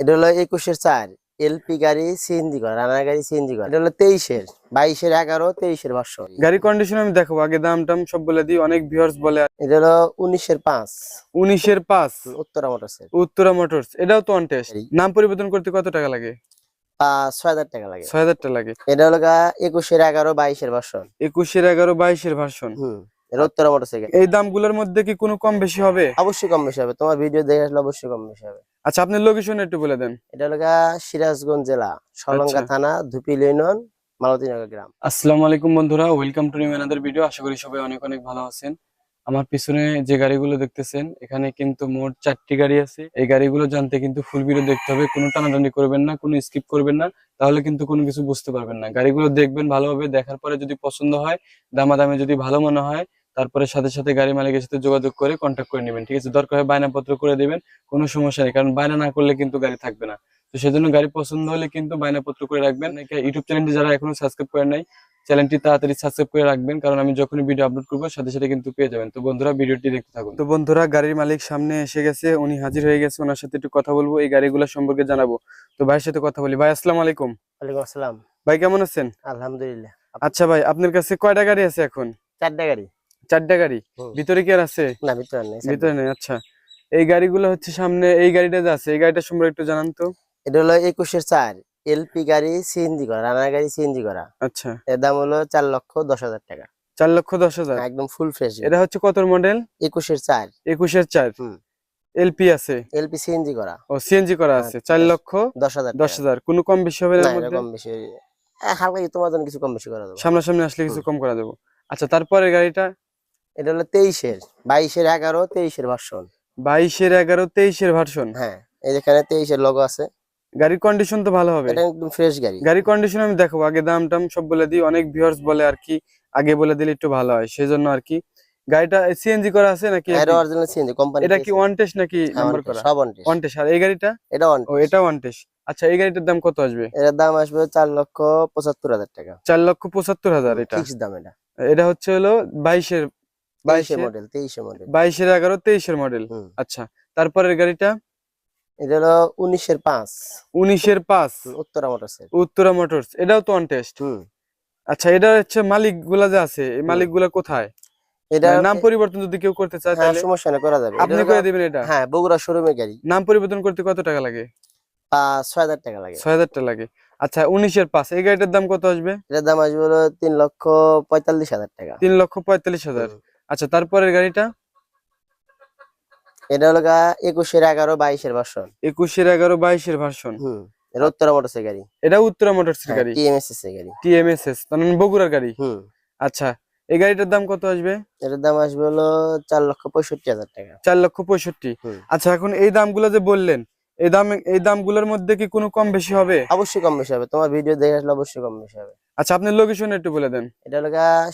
এটা হলো 21-এর 4 এলপি গাড়ি, সিএনজি করা, রানার গাড়ি, সিএনজি করা। এটা হলো 23-এর 22-এর 11, 23-এর ভার্সন। গাড়ি কন্ডিশন আমি দেখাবো, আগে দাম টাম সব বলে দিই। অনেক ভিউয়ার্স বলে এটা হলো 19-এর 5 19-এর 5 উত্তরা মোটরসের উত্তরা মোটরস, এটাও তো অন টেস্ট। গাড়ি। নাম পরিবর্তন করতে কত টাকা লাগে? 6,000 টাকা লাগে। 6,000 টাকা লাগে। এটা হলো 21-এর 11, 22-এর ভার্সন। 21-এর 11, 22-এর ভার্সন। এটা উত্তরা মোটরসের গাড়ি। এই দামগুলোর মধ্যে কি কোনো কম বেশি হবে? অবশ্যই কম বেশি হবে, তোমার ভিডিও দেখে আসলে অবশ্যই কম বেশি হবে। আচ্ছা, আপনার লোকেশন একটু বলে দেন। এটা হলো সিরাজগঞ্জ জেলা, সলঙ্গা আচ্ছা। থানা, ধুপিল ইউনিয়ন, মালতীনগর গ্রাম। আসসালামু আলাইকুম বন্ধুরা, welcome to new another video. আশা করি সবাই অনেক অনেক ভালো আছেন। আমার পিছনে যে গাড়িগুলো দেখতেছেন, এখানে কিন্তু মোট 4টি গাড়ি আছে। এই গাড়িগুলো জানতে কিন্তু ফুল ভিডিও দেখতে হবে, কোনো টানাটানি করবেন না, কোনো স্কিপ করবেন না, তাহলে কিন্তু কোনো কিছু বুঝতে পারবেন না। গাড়িগুলো দেখবেন ভালোভাবে, দেখার পরে যদি পছন্দ হয়, দামাদামে যদি ভালো মনে হয়, তারপরে সাথে সাথে গাড়ি মালিকের সাথে যোগাযোগ করে কন্ট্যাক্ট করে নেবেন, ঠিক আছে? দরকার হয় বায়নাপত্র করে দিবেন, কোনো সমস্যা নেই, কারণ বায়না না করলে কিন্তু গাড়ি থাকবে না। তো সেজন্য গাড়ি পছন্দ হলে কিন্তু বায়নাপত্র করে রাখবেন। ইউটিউব চ্যানেলটি যারা এখনো সাবস্ক্রাইব করেন নাই, চ্যানেলটি তাড়াতাড়ি সাবস্ক্রাইব করে রাখবেন, কারণ আমি যখনই ভিডিও আপলোড করবো সাথে সাথে কিন্তু পেয়ে যাবেন। তো বন্ধুরা, ভিডিওটি দেখতে থাকুন। তো বন্ধুরা, গাড়ির মালিক সামনে এসে গেছে, উনি হাজির হয়ে গেছে। ওনার সাথে একটু কথা বলবো, এই গাড়িগুলো সম্পর্কে জানাবো। তো ভাইয়ের সাথে কথা বলি। ভাই, আসসালামু আলাইকুম। ওয়ালাইকুম আসসালাম। ভাই, কেমন আছেন? আলহামদুলিল্লাহ। আচ্ছা ভাই, আপনার কাছে কয়টা গাড়ি আছে এখন? 4টা গাড়ি। 4টা গাড়ি। ভিতরে কি আর আছে? না, ভিতরে নেই, ভিতরে নেই। আচ্ছা, এই গাড়িগুলো হচ্ছে সামনে এই গাড়িটা যে আছে, এই গাড়িটা সম্পর্কে একটু জানান তো। এটা হলো 21-এর 4 এলপি গাড়ি, সিএনজি করা, রানার গাড়ি, সিএনজি করা। আচ্ছা, এর দাম হলো 4,10,000 টাকা। 4,10,000। একদম ফুল ফ্রেশ। এটা হচ্ছে কত মডেল? 21-এর 4। 21-এর 4। এলপি আছে? এলপি সিএনজি করা। ও, সিএনজি করা আছে। 10,000 টাকা। 4,10,000। কোনো কম বেশি হবে না, এর এটা মধ্যে? কম বেশি হালকা তোমার জন্য কিছু কম বেশি করা যাবে। সামনাসামনি আসলে কিছু কম করা যাবে। আচ্ছা, তারপরে গাড়িটা? এটা হলো 23-এর 22-এর 11, 23-এর ভার্সন। 22-এর 11, 23-এর ভার্সন। হ্যাঁ, এই যেখানে 23-এর লোগো আছে। গাড়ির কন্ডিশন তো ভালো হবে? এটা একদম ফ্রেশ গাড়ি। গাড়ির কন্ডিশন আমি দেখাবো, আগে দাম টাম সব বলে দিই। অনেক ভিউয়ার্স বলে আর কি, আগে বলে দিলে একটু ভালো হয়, সেজন্য আর কি। গাড়িটা সিএনজি করা আছে নাকি? এটা অরিজিনাল সিএনজি কোম্পানি। এটা কি ওয়ান টেস্ট নাকি হ্যাঁ, নাম্বার করা? সব অন টেস্ট। One test. আর এই গাড়িটা? এটা অন ও, টেস্ট। এটা ওয়ান টেস্ট। আচ্ছা, এই গাড়িটার দাম কত আসবে? এটার দাম আসবে 4,75,000 টাকা। 4,75,000। এটা ফিক্স দাম। এটা এটা হচ্ছে হলো 22-এর 23-এর মডেল, 23-এর মডেল। 22-এর 11, 23-এর মডেল। আচ্ছা, তারপরের গাড়িটা? এটা হলো 19-এর 5 19-এর 5 উত্তরা মোটরসের। উত্তরা মোটরস, এটাও তো অন টেস্ট। আচ্ছা, এটা হচ্ছে মালিক গুলা যে আছে, এই মালিক গুলা কোথায়? এটা মানে নাম পরিবর্তন যদি কেউ করতে চায় হ্যাঁ, তাহলে সমস্যা নেই, করা যাবে। আপনি করে দিবেন এটা? হ্যাঁ, বগুড়া শোরুমের গাড়ি। নাম পরিবর্তন করতে কত টাকা লাগে? 6,000 টাকা লাগে। 6,000 টাকা লাগে। আচ্ছা, 19-এর 5, এই গাড়িটার দাম কত আসবে? এটার দাম আসবে হলো 3,45,000 টাকা। 3,45,000। আচ্ছা, তারপরের গাড়িটা? এটা হলো 21-এর 11, 22-এর ভার্সন। 21-এর 11, 22-এর ভার্সন। এটা উত্তরা মোটরসের গাড়ি। এটা উত্তরা মোটরসের গাড়ি। টিএমএসএস এর গাড়ি। টিএমএসএস, তার মানে বগুড়ার গাড়ি। আচ্ছা, এই গাড়িটার দাম কত আসবে? এটার দাম আসবে হলো 4,65,000 টাকা। 4,65,000। আচ্ছা, এখন এই দামগুলো যে বললেন, এই দামগুলোর মধ্যে কি কোনো কম বেশি হবে? অবশ্যই কম বেশি হবে, তোমার ভিডিও দেখে আসলে অবশ্যই কম বেশি হবে। আচ্ছা, আপনার লোকেশন একটু বলে দেন। এটা হলো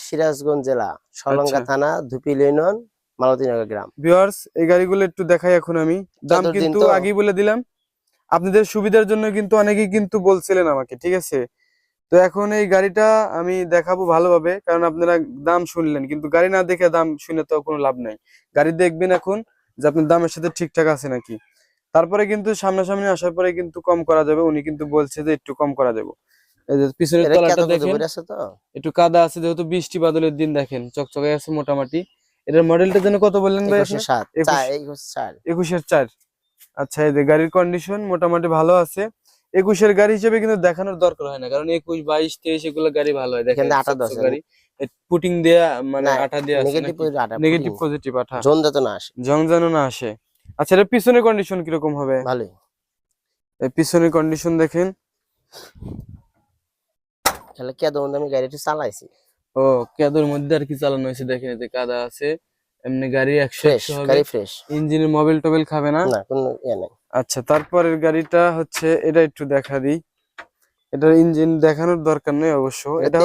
সিরাজগঞ্জ জেলা, সলঙ্গা আচ্ছা থানা, ধুপিল ইউনিয়ন, মালতীনগর গ্রাম। ভিউয়ার্স, এই গাড়িগুলো একটু দেখাই এখন আমি। দাম চতুর্দিন কিন্তু তো আগেই বলে দিলাম, আপনাদের সুবিধার জন্য কিন্তু অনেকেই কিন্তু বলছিলেন আমাকে, ঠিক আছে? তো এখন এই গাড়িটা আমি দেখাবো ভালোভাবে, কারণ আপনারা দাম শুনলেন, কিন্তু গাড়ি না দেখে দাম শুনে তো কোনো লাভ নাই। গাড়ি দেখবেন এখন যে আপনার দামের সাথে ঠিকঠাক আছে নাকি, তারপরে কিন্তু সামনাসামনি আসার পরে কিন্তু কম করা যাবে। উনি কিন্তু বলছে যে একটু কম করা যাবে। এই যে পিছনের এটা তলাটা কত দেখেন, করে আছে তো? একটু কাদা আছে, যেহেতু বৃষ্টি বাদলের দিন, দেখেন চকচকে আছে মোটামুটি। এটার মডেলটা যেন কত বললেন ভাই আপনি? 21-এর 7 21-এর 4। 21-এর 4। আচ্ছা, এই যে গাড়ির কন্ডিশন মোটামুটি ভালো আছে। 21-এর গাড়ি হিসেবে কিন্তু দেখানোর দরকার হয় না, কারণ 21, 22, 23 এগুলো গাড়ি ভালো হয়। দেখেন এখানে আটা চকচক আছে গাড়ি, পুটিং দেয়া, মানে না, আঠা দেয়া আছে নেগেটিভ নাকি? আটা, নেগেটিভ পজিটিভ আঠা, জোন যত না আসে। জং যেন না আসে। আচ্ছা, এর পিছনের কন্ডিশন কিরকম হবে? ভালোই। এই পিছনের কন্ডিশন দেখেন। তাহলে কে দোন আমি গাড়িটা চালাইছি। ও, কাদার মধ্যে আর কি চালানো হয়েছে, দেখেন এতে কাদা আছে। এমনি গাড়ি 100 ফ্রেশ হবে, গাড়ি, ফ্রেশ। ইঞ্জিনের মোবিল টোবিল খাবে না। না, কোনো ইয়ে নাই। আচ্ছা, তারপরের গাড়িটা হচ্ছে এটা, একটু দেখা দিই। এটার ইঞ্জিন দেখানোর দরকার নেই অবশ্য। এটা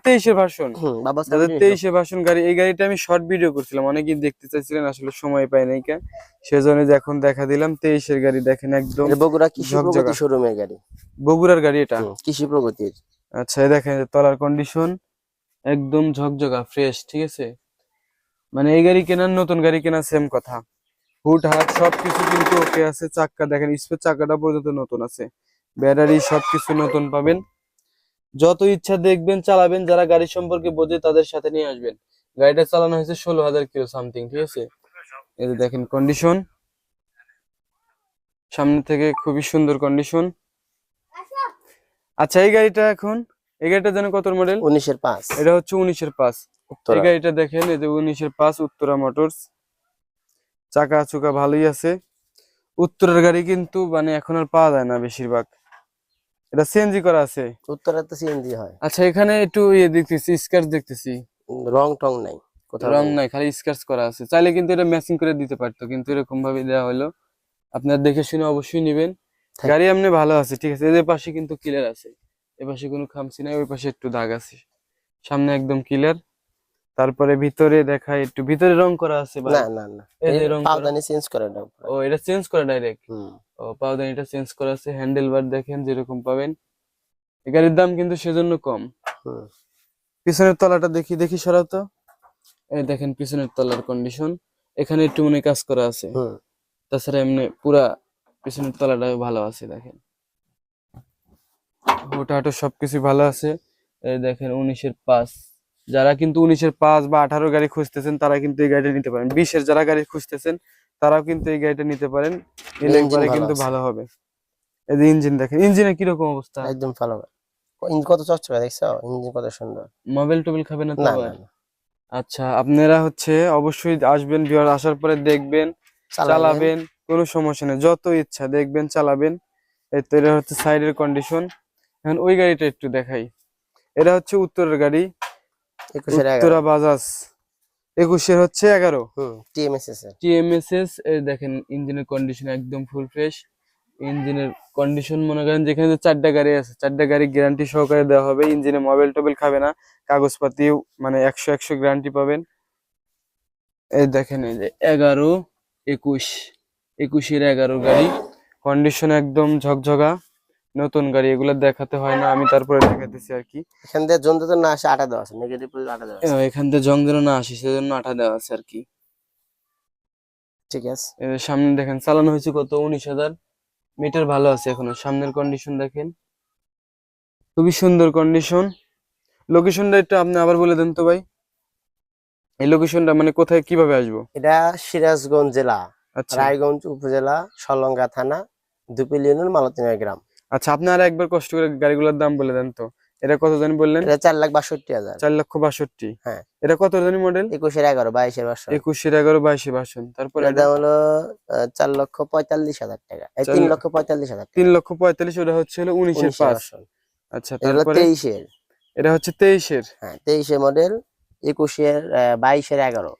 23-এর ভার্সন। বাবা যাদের 23-এর ভার্সন গাড়ি, এই গাড়িটা আমি শর্ট ভিডিও করছিলাম, অনেকেই দেখতে চাইছিলেন, আসলে সময় পাই নাই কে, সেজন্য যে এখন দেখা দিলাম 23-এর গাড়ি। দেখেন একদম বগুড়া কৃষি প্রগতি ঝকঝকা শোরুমের গাড়ি। বগুড়ার গাড়ি এটা। কৃষি প্রগতির। আচ্ছা, এই দেখেন তলার কন্ডিশন একদম ঝকঝকা ফ্রেশ, ঠিক আছে? মানে এই গাড়ি কেনার নতুন গাড়ি কেনা সেম কথা। হুড হাট সবকিছু কিন্তু ওকে আছে। চাক্কা দেখেন, স্পেস চাকাটা পর্যন্ত নতুন আছে, ব্যাটারি সবকিছু নতুন পাবেন। যত ইচ্ছা দেখবেন, চালাবেন। যারা গাড়ি সম্পর্কে বোঝে তাদের সাথে নিয়ে আসবেন। গাড়িটা চালানো হয়েছে 16,000 কিলো সামথিং, ঠিক আছে। এই যে দেখেন কন্ডিশন, সামনে থেকে খুবই সুন্দর কন্ডিশন। আচ্ছা এই গাড়িটা যেন কত মডেল? 19-এর 5 এটা হচ্ছে 19-এর 5। এই উত্তরা। গাড়িটা দেখেন, এই যে 19-এর 5 উত্তরা মোটরস। চাকা চুকা ভালোই আছে। উত্তরের গাড়ি কিন্তু মানে এখন আর পাওয়া যায় না বেশিরভাগ। এটা সিএনজি করা আছে। উত্তরা তো সিএনজি হয়। আচ্ছা, এখানে একটু ইয়ে দেখতেছি, স্ক্র্যাচ দেখতেছি। রং টং নাই, কোথাও রং নাই। নাই, খালি স্ক্র্যাচ করা আছে। চাইলে কিন্তু এটা ম্যাচিং করে দিতে পারতো, কিন্তু এরকম ভাবে দেওয়া হলো। আপনার দেখে শুনে অবশ্যই নেবেন। থাক। গাড়ি এমনি ভালো আছে, ঠিক আছে। এদের পাশে কিন্তু ক্লিয়ার আছে, এ পাশে কোনো খামচি নাই, ওই পাশে একটু দাগ আছে, সামনে একদম ক্লিয়ার। তারপরে ভিতরে দেখাই, একটু ভিতরে রং করা আছে ভাই। না না না, এই এই যে রং করা। পাওদানি চেঞ্জ করে দাও পুরো। ও, এটা চেঞ্জ করা ডাইরেক্ট। হুম। ও, পাওদানিটা চেঞ্জ করা আছে। হ্যান্ডেল বার দেখেন যেরকম পাবেন। এই গাড়ির দাম কিন্তু সেজন্য কম। হুম। পিছনের তলাটা দেখি দেখি, সরাও তো। এই দেখেন পিছনের তলার কন্ডিশন, এখানে একটু মনে কাজ করা আছে। হুম। তাছাড়া এমনি পুরা পিছনের তলাটা ভালো আছে দেখেন। ওটা হাটো সবকিছু ভালো আছে। এই দেখেন 19-এর 5। যারা কিন্তু 19-এর 5 বা 18 গাড়ি খুঁজতেছেন তারা কিন্তু এই গাড়িটা নিতে পারেন। 20-এর যারা গাড়ি খুঁজতেছেন তারাও কিন্তু এই গাড়িটা নিতে পারেন। নিলে ইঞ্জিন একবারে ভালো কিন্তু আছে, ভালো হবে। এই যে ইঞ্জিন দেখেন, ইঞ্জিনের কিরকম অবস্থা। একদম ভালো। ইঞ্জিন কত চকচকে দেখছো, ইঞ্জিন কত সুন্দর। মোবাইল টোবিল খাবে না তো না না আবার? না, আচ্ছা, আপনারা হচ্ছে অবশ্যই আসবেন, ভিউয়ার আসার পরে দেখবেন, চালাবেন। চালাবেন, কোনো সমস্যা নেই। যত ইচ্ছা দেখবেন, চালাবেন। এই তো এটা হচ্ছে সাইডের কন্ডিশন। এখন ওই গাড়িটা একটু দেখাই। এটা হচ্ছে উত্তরের গাড়ি, 21-এর 11। উত্তরা বাজাজ। 21-এর হচ্ছে 11 হুম, টিএমএসএস এর। টিএমএসএস। এই দেখেন ইঞ্জিনের কন্ডিশন একদম ফুল ফ্রেশ। ইঞ্জিনের কন্ডিশন মনে করেন যেখানে যে 4টা গাড়ি আছে, 4টা গাড়ি গ্যারান্টি সহকারে দেওয়া হবে। ইঞ্জিনে মোবাইল টোবাইল খাবে না, কাগজপাতি মানে 100 গ্যারান্টি পাবেন। এই দেখেন, এই যে 11, 21, 21-এর 11 গাড়ি। কন্ডিশন একদম ঝকঝকা, নতুন গাড়ি। এগুলো দেখাতে হয় না, আমি তারপরে দেখাতেছি আর কি। এখান দিয়ে জন্তু তো না আসে, আটা দেওয়া আছে, নেগেটিভ আটা দেওয়া আছে। এখান থেকে জং যেন না আসে সেজন্য আঠা দেওয়া আছে আর কি। ঠিক আছে। এই যে সামনে দেখেন, চালানো হয়েছে কত, 19,000 মিটার। ভালো আছে এখনো। সামনের কন্ডিশন দেখেন, খুবই সুন্দর কন্ডিশন। লোকেশনটা একটু আপনি আবার বলে দেন তো ভাই। এই লোকেশনটা মানে কোথায়, কিভাবে আসবো? এটা সিরাজগঞ্জ জেলা, আচ্ছা রায়গঞ্জ উপজেলা, সলঙ্গা থানা, দুপিল ইউনিয়ন, মালতীনগর গ্রাম। আচ্ছা, আপনি আর একবার কষ্ট করে গাড়িগুলোর দাম বলে দেন তো। এটা কত জানি বললেন? এটা 4,62,000। 4,62,000। হ্যাঁ। এটা কত জানি মডেল? 21-এর 11, 22-এর ভার্সন। 21-এর 11, 22-এর ভার্সন। তারপর এটার এটা দাম হলো 4,45,000 টাকা, এই 4 3,45,000 টাকা। 3,45,000। ওটা হচ্ছে হলো 19-এর 19-এর 5। ভার্সন। আচ্ছা, এটা হলো তারপরে 23-এর। এটা হচ্ছে 23-এর। হ্যাঁ, 23-এর মডেল। 22-এর 22-এর 11।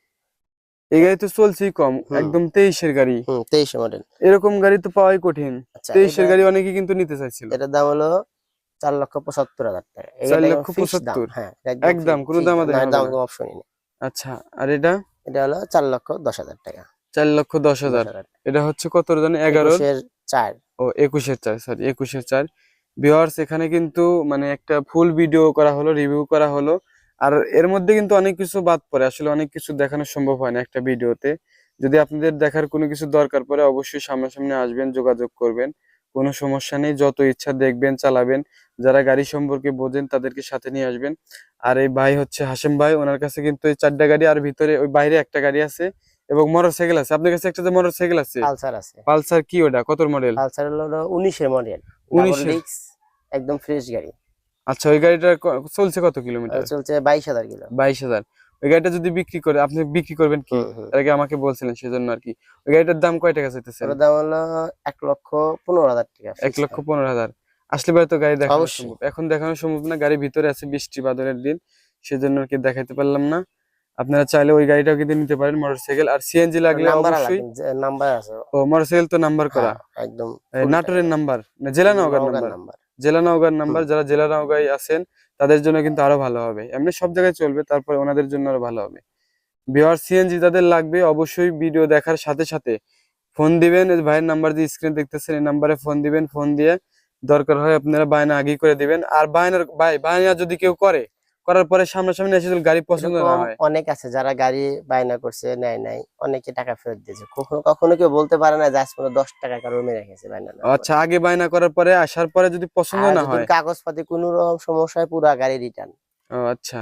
এই গাড়ি তো চলছেই কম, হুম একদম 23-এর গাড়ি। হুম, 23-এর মডেল। এরকম গাড়ি তো পাওয়াই কঠিন। আচ্ছা, 23-এর গাড়ি অনেকে কিন্তু নিতে চাইছিল। এটার দাম হলো 4,75,000 টাকা। চার এটা লক্ষ ফিক্সড দাম। পঁচাত্তর হ্যাঁ, এটা একদম, কোনো ফিক্সড দাম, দামাদামি না হবে দাম না। কোনো অপশনই নেই। আচ্ছা, আর এটা? এটা হলো 4,10,000 টাকা। 4,10,000। 10,000। এটা হচ্ছে কত জানি, 11-র। 21-এর 4। ও, 21-এর 4, সরি, 21-এর 4। ভিউয়ার্স, এখানে কিন্তু মানে একটা ফুল ভিডিও করা হলো, রিভিউ করা হলো। আর এর মধ্যে কিন্তু অনেক কিছু বাদ পড়ে, আসলে অনেক কিছু দেখানো সম্ভব হয় না একটা ভিডিওতে। যদি আপনাদের দেখার কোনো কিছু দরকার পড়ে অবশ্যই সামনাসামনি আসবেন, যোগাযোগ করবেন, কোনো সমস্যা নেই। যত ইচ্ছা দেখবেন, চালাবেন। যারা গাড়ি সম্পর্কে বোঝেন তাদেরকে সাথে নিয়ে আসবেন। আর এই ভাই হচ্ছে হাসেম ভাই, ওনার কাছে কিন্তু এই 4টা গাড়ি, আর ভিতরে ওই বাইরে একটা গাড়ি আছে, এবং মোটরসাইকেল আছে। আপনার কাছে একটা মোটরসাইকেল আছে? পালসার আছে। পালসার কি, ওটা কত মডেল? পালসার হলো 19-এর মডেল, ডাবল 19-এর। ডিস্ক, একদম ফ্রেশ গাড়ি। আচ্ছা, ওই গাড়িটা চলছে কত কিলোমিটার? চলছে 22,000 কিলো। 22,000। ওই গাড়িটা যদি বিক্রি করে, আপনি বিক্রি করবেন কি? হুম হুম। এর আগে আমাকে বলছিলেন, সেজন্য আর কি। ওই গাড়িটার দাম কয় টাকা চাইতেছেন? ওটার দাম হলো 1,15,000 টাকা, এক ফিক্সড লক্ষ দাম। পনেরো হাজার আসলে পরে তো গাড়ি দেখানো অবশ্যই। সম্ভব, এখন দেখানো সম্ভব না, গাড়ি ভিতরে আছে, বৃষ্টি বাদলের দিন, সেজন্য আর কি দেখাইতে পারলাম না। আপনারা চাইলে ওই গাড়িটাও কিন্তু নিতে পারেন, মোটরসাইকেল। আর সিএনজি লাগলে নাম্বার আলাদা, অবশ্যই। নাম্বার আছে। ও, মোটরসাইকেল তো নাম্বার করা? হ্যাঁ, একদম নাটোরের নাম্বার না জেলা নওগাঁর নওগাঁর নাম্বার? নাম্বার। জেলা নওগাঁর নাম্বার। হুম। যারা জেলা নওগাঁয় আছেন তাদের জন্য কিন্তু আরো ভালো হবে, এমনি সব জায়গায় চলবে, তারপরে ওনাদের জন্য আরো ভালো হবে। বিহার সিএনজি যাদের লাগবে অবশ্যই ভিডিও দেখার সাথে সাথে ফোন দিবেন। এই ভাইয়ের নাম্বার দিয়ে স্ক্রিন দেখতেছেন, এই নাম্বারে ফোন দিবেন। ফোন দিয়ে দরকার হয় আপনারা বায়না আগেই করে দিবেন। আর বায়না যদি কেউ করে করার পরে সামনাসামনি এসে যদি গাড়ি পছন্দ না এরকম হয়? অনেক আছে যারা গাড়ি বায়না করছে নেয় নাই, অনেকে টাকা ফেরত দিয়েছে। কখনো কখনো কেউ বলতে পারে না যে আজ পর্যন্ত 10 টাকা কারো মেরে রেখেছে বায়না না করে। আচ্ছা, আগে বায়না করার পরে আসার পরে যদি পছন্দ আর না যদি হয়? কাগজপাতি কোনো রকম সমস্যা হয় পুরা গাড়ি রিটার্ন। ও আচ্ছা,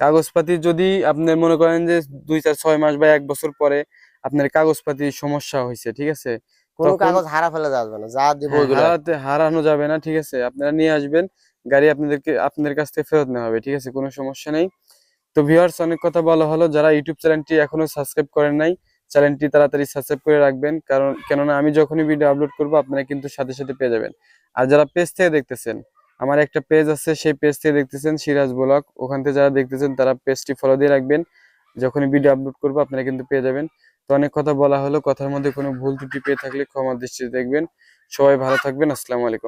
কাগজপাতি যদি আপনি মনে করেন যে 2 4 6 মাস বা 1 বছর পরে আপনার কাগজপাতি সমস্যা হয়েছে, ঠিক আছে, কোনো তখন কাগজ হারা ফেলে যাবে না, যা দিব হ্যাঁ, ওইগুলো রাখবো। হারানো যাবে না, ঠিক আছে, আপনারা নিয়ে আসবেন, গাড়ি আপনাদের কাছ থেকে ফেরত নেওয়া হবে, ঠিক আছে, কোনো সমস্যা নেই। তো ভিউয়ার্স, অনেক কথা বলা হলো, যারা ইউটিউব চ্যানেলটি এখনো সাবস্ক্রাইব করেন নাই, চ্যানেলটি তাড়াতাড়ি সাবস্ক্রাইব করে রাখবেন, কারণ কেননা আমি যখনই ভিডিও আপলোড করব আপনারা কিন্তু সাথে সাথে পেয়ে যাবেন। আর যারা পেজ থেকে দেখতেছেন, আমার একটা পেজ আছে, সেই পেজ থেকে দেখতেছেন সিরাজ ব্লগ, ওখান থেকে যারা দেখতেছেন তারা পেজটি ফলো দিয়ে রাখবেন, যখনই ভিডিও আপলোড করবো আপনারা কিন্তু পেয়ে যাবেন। তো অনেক কথা বলা হলো, কথার মধ্যে কোনো ভুল ত্রুটি পেয়ে থাকলে ক্ষমা দৃষ্টিতে দেখবেন। সবাই ভালো থাকবেন, আসসালামু আলাইকুম।